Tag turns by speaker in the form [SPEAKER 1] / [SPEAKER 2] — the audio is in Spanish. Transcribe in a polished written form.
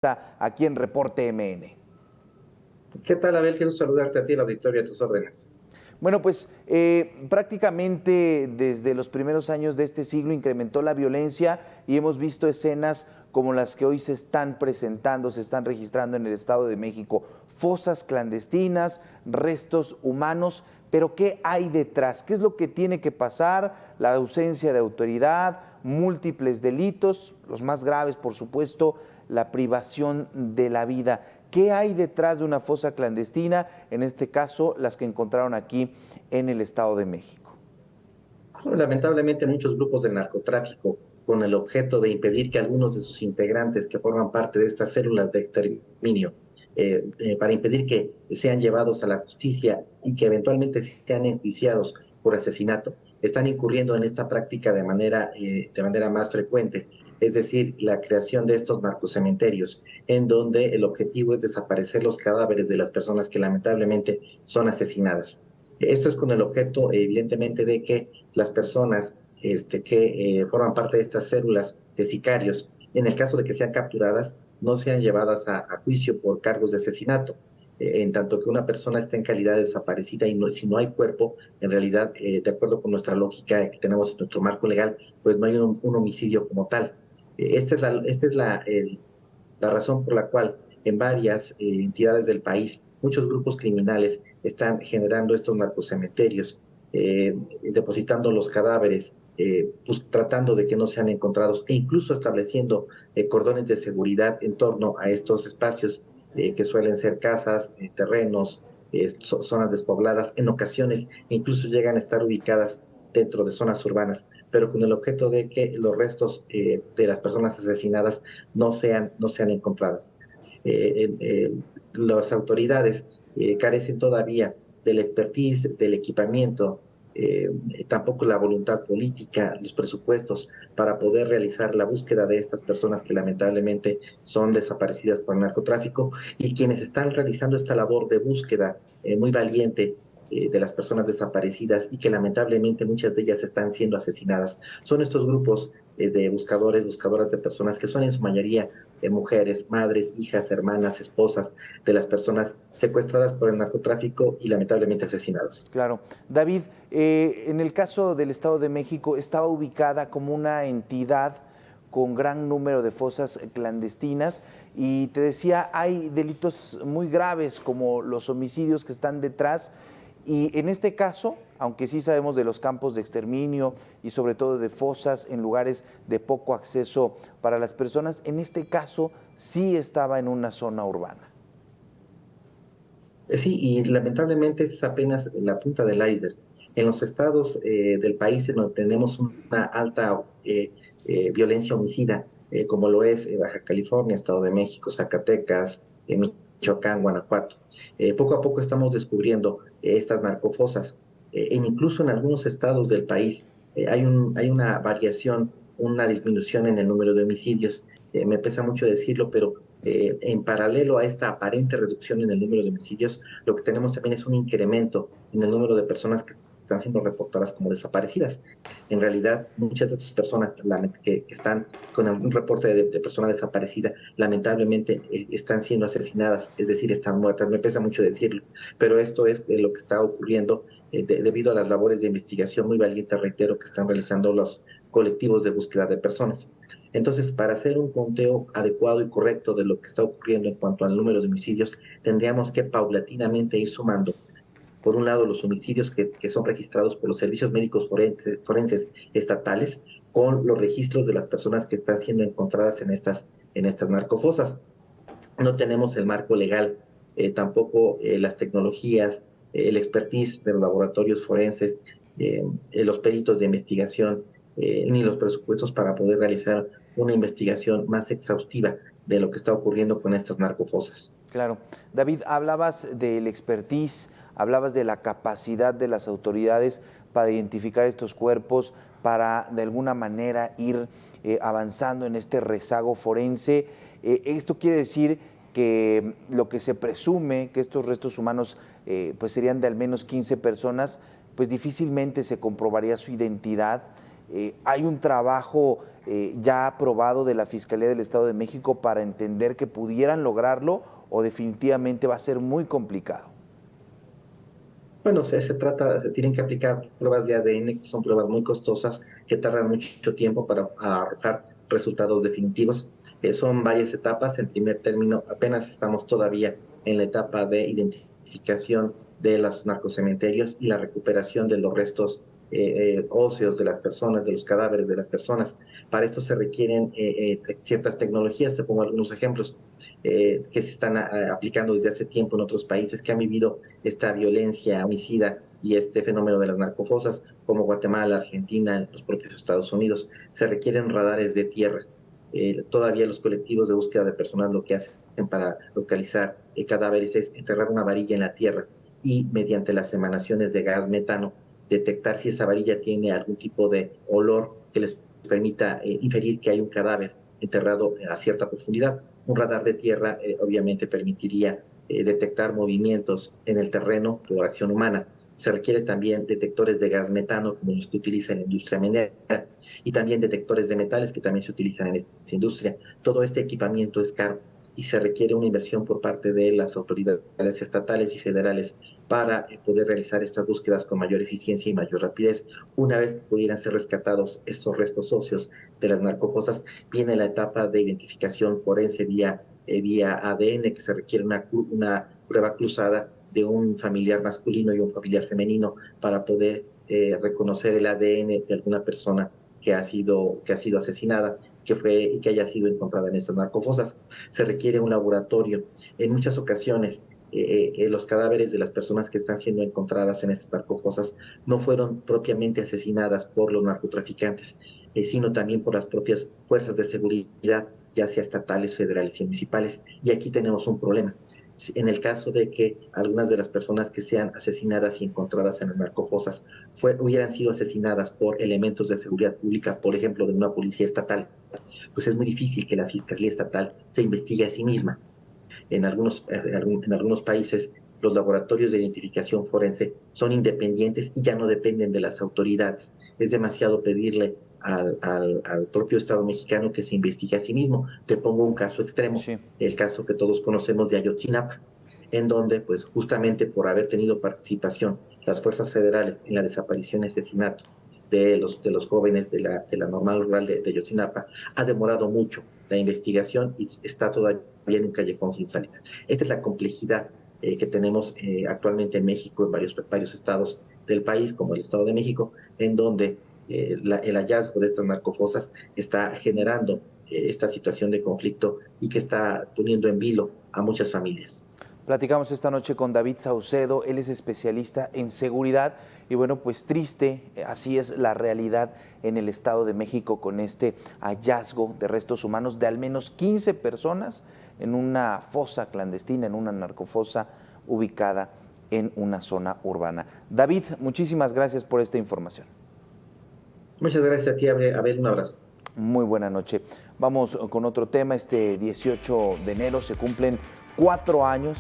[SPEAKER 1] aquí en Reporte MN.
[SPEAKER 2] ¿Qué tal, Abel? Quiero saludarte a ti, el auditorio, a tus órdenes.
[SPEAKER 1] Bueno, pues prácticamente desde los primeros años de este siglo incrementó la violencia y hemos visto escenas como las que hoy se están presentando, se están registrando en el Estado de México, fosas clandestinas, restos humanos, pero ¿qué hay detrás? ¿Qué es lo que tiene que pasar? La ausencia de autoridad, múltiples delitos, los más graves, por supuesto, la privación de la vida. ¿Qué hay detrás de una fosa clandestina? En este caso, las que encontraron aquí en el Estado de México.
[SPEAKER 2] Lamentablemente, muchos grupos de narcotráfico, con el objeto de impedir que algunos de sus integrantes que forman parte de estas células de exterminio, para impedir que sean llevados a la justicia y que eventualmente sean enjuiciados por asesinato, están incurriendo en esta práctica de manera más frecuente, es decir, la creación de estos narcocementerios, en donde el objetivo es desaparecer los cadáveres de las personas que lamentablemente son asesinadas. Esto es con el objeto, evidentemente, de que las personas que forman parte de estas células de sicarios, en el caso de que sean capturadas, no sean llevadas a juicio por cargos de asesinato. En tanto que una persona está en calidad de desaparecida y si no hay cuerpo, en realidad, de acuerdo con nuestra lógica que tenemos en nuestro marco legal, pues no hay un homicidio como tal. Esta es la razón por la cual en varias entidades del país muchos grupos criminales están generando estos narcocementerios, depositando los cadáveres, pues, tratando de que no sean encontrados e incluso estableciendo cordones de seguridad en torno a estos espacios que suelen ser casas, terrenos, zonas despobladas. En ocasiones incluso llegan a estar ubicadas dentro de zonas urbanas, pero con el objeto de que los restos de las personas asesinadas no sean encontradas. Las autoridades carecen todavía del expertise, del equipamiento, eh, tampoco la voluntad política, los presupuestos para poder realizar la búsqueda de estas personas que lamentablemente son desaparecidas por el narcotráfico, y quienes están realizando esta labor de búsqueda muy valiente de las personas desaparecidas y que lamentablemente muchas de ellas están siendo asesinadas. Son estos grupos de buscadores, buscadoras de personas que son en su mayoría mujeres, madres, hijas, hermanas, esposas de las personas secuestradas por el narcotráfico y lamentablemente asesinadas.
[SPEAKER 1] Claro. David, en el caso del Estado de México, estaba ubicada como una entidad con gran número de fosas clandestinas y te decía, hay delitos muy graves como los homicidios que están detrás y en este caso, aunque sí sabemos de los campos de exterminio y sobre todo de fosas en lugares de poco acceso para las personas, en este caso sí estaba en una zona urbana.
[SPEAKER 2] Sí, y lamentablemente es apenas la punta del iceberg. En los estados del país en donde tenemos una alta violencia homicida, como lo es Baja California, Estado de México, Zacatecas, Michoacán, Guanajuato, poco a poco estamos descubriendo estas narcofosas. Incluso en algunos estados del país hay una variación, una disminución en el número de homicidios. Me pesa mucho decirlo, pero en paralelo a esta aparente reducción en el número de homicidios, lo que tenemos también es un incremento en el número de personas que están siendo reportadas como desaparecidas. En realidad, muchas de estas personas que están con un reporte de persona desaparecida, lamentablemente están siendo asesinadas, es decir, están muertas. Me pesa mucho decirlo, pero esto es lo que está ocurriendo debido a las labores de investigación muy valientes, reitero, que están realizando los colectivos de búsqueda de personas. Entonces, para hacer un conteo adecuado y correcto de lo que está ocurriendo en cuanto al número de homicidios, tendríamos que paulatinamente ir sumando, por un lado, los homicidios que son registrados por los servicios médicos forenses estatales, con los registros de las personas que están siendo encontradas en estas narcofosas. No tenemos el marco legal, tampoco las tecnologías, el expertise de los laboratorios forenses, los peritos de investigación, ni los presupuestos para poder realizar una investigación más exhaustiva de lo que está ocurriendo con estas narcofosas.
[SPEAKER 1] Claro. David, hablabas del expertise, hablabas de la capacidad de las autoridades para identificar estos cuerpos, para de alguna manera ir avanzando en este rezago forense. Esto quiere decir que lo que se presume que estos restos humanos pues serían de al menos 15 personas, pues difícilmente se comprobaría su identidad ¿Hay un trabajo ya aprobado de la Fiscalía del Estado de México para entender que pudieran lograrlo o definitivamente va a ser muy complicado?
[SPEAKER 2] Bueno, se tienen que aplicar pruebas de ADN, que son pruebas muy costosas, que tardan mucho tiempo para arrojar resultados definitivos. Son varias etapas. En primer término, apenas estamos todavía en la etapa de identificación de los narcocementerios y la recuperación de los restos óseos de las personas, de los cadáveres de las personas. Para esto se requieren ciertas tecnologías. Te pongo algunos ejemplos que se están aplicando desde hace tiempo en otros países que han vivido esta violencia homicida y este fenómeno de las narcofosas, como Guatemala, Argentina, los propios Estados Unidos. Se requieren radares de tierra. Todavía los colectivos de búsqueda de personal lo que hacen para localizar cadáveres es enterrar una varilla en la tierra y mediante las emanaciones de gas metano detectar si esa varilla tiene algún tipo de olor que les permita inferir que hay un cadáver enterrado a cierta profundidad. Un radar de tierra obviamente permitiría detectar movimientos en el terreno por acción humana. Se requiere también detectores de gas metano, como los que utiliza la industria minera, y también detectores de metales que también se utilizan en esta industria. Todo este equipamiento es caro y se requiere una inversión por parte de las autoridades estatales y federales para poder realizar estas búsquedas con mayor eficiencia y mayor rapidez. Una vez que pudieran ser rescatados estos restos óseos de las narcofosas, viene la etapa de identificación forense vía ADN, que se requiere una prueba cruzada de un familiar masculino y un familiar femenino para poder reconocer el ADN de alguna persona que ha sido asesinada y que haya sido encontrada en estas narcofosas. Se requiere un laboratorio. En muchas ocasiones, los cadáveres de las personas que están siendo encontradas en estas narcofosas no fueron propiamente asesinadas por los narcotraficantes, sino también por las propias fuerzas de seguridad, ya sea estatales, federales y municipales. Y aquí tenemos un problema. En el caso de que algunas de las personas que sean asesinadas y encontradas en las narcofosas hubieran sido asesinadas por elementos de seguridad pública, por ejemplo, de una policía estatal, pues es muy difícil que la Fiscalía Estatal se investigue a sí misma. En algunos países los laboratorios de identificación forense son independientes y ya no dependen de las autoridades. Es demasiado pedirle al propio Estado mexicano que se investigue a sí mismo. Te pongo un caso extremo,
[SPEAKER 1] Sí.
[SPEAKER 2] el caso que todos conocemos de Ayotzinapa, en donde, pues justamente por haber tenido participación las fuerzas federales en la desaparición y asesinato de los jóvenes de la normal rural de Ayotzinapa, ha demorado mucho la investigación y está todavía en un callejón sin salida. Esta es la complejidad que tenemos actualmente en México, en varios estados del país, como el Estado de México, en donde el hallazgo de estas narcofosas está generando esta situación de conflicto y que está poniendo en vilo a muchas familias.
[SPEAKER 1] Platicamos esta noche con David Saucedo, él es especialista en seguridad y bueno, pues triste, así es la realidad en el Estado de México con este hallazgo de restos humanos de al menos 15 personas en una fosa clandestina, en una narcofosa ubicada en una zona urbana. David, muchísimas gracias por esta información.
[SPEAKER 2] Muchas gracias a ti, Abel, un abrazo.
[SPEAKER 1] Muy buena noche. Vamos con otro tema. Este 18 de enero se cumplen 4 años